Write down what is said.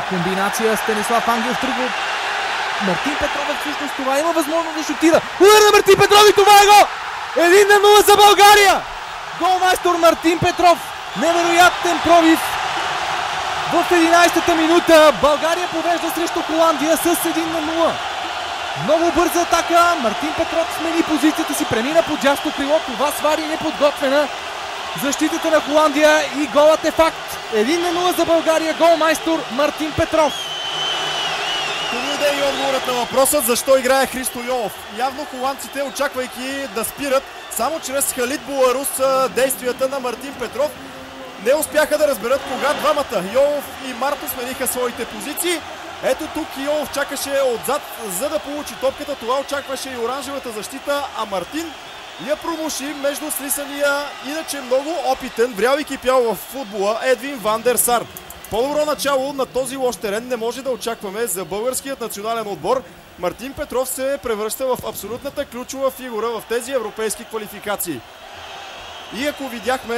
комбинация Станислав Ангелов тръгва. Мартин Петров всъщност това има възможност да шутира. Удар на Мартин Петров и това е гол! 1-0 за България! Голмайстор Мартин Петров. Невероятен пробив. В 11-та минута България побежда срещу Холандия с 1-0. Много бърза атака. Мартин Петров смени позицията си, премина по дясно крило. Това свари неподготвена защитата на Холандия и голът е факт. 1-0 за България. Голмайстор Мартин Петров. Това е и отговорът на въпросът защо играе Христо Йолов. Явно холандците, очаквайки да спират само чрез Халид Буларус действията на Мартин Петров, не успяха да разберат кога двамата, Йолов и Марто, смениха своите позиции. Ето тук Йолов чакаше отзад, за да получи топката. Това очакваше и оранжевата защита, а Мартин я промуши между слисания, иначе много опитен, врял и кипял в футбола Едвин Ван дер Сар. По-добро начало на този лош терен не може да очакваме за българският национален отбор. Мартин Петров се превръща в абсолютната ключова фигура в тези европейски квалификации. И ако видяхме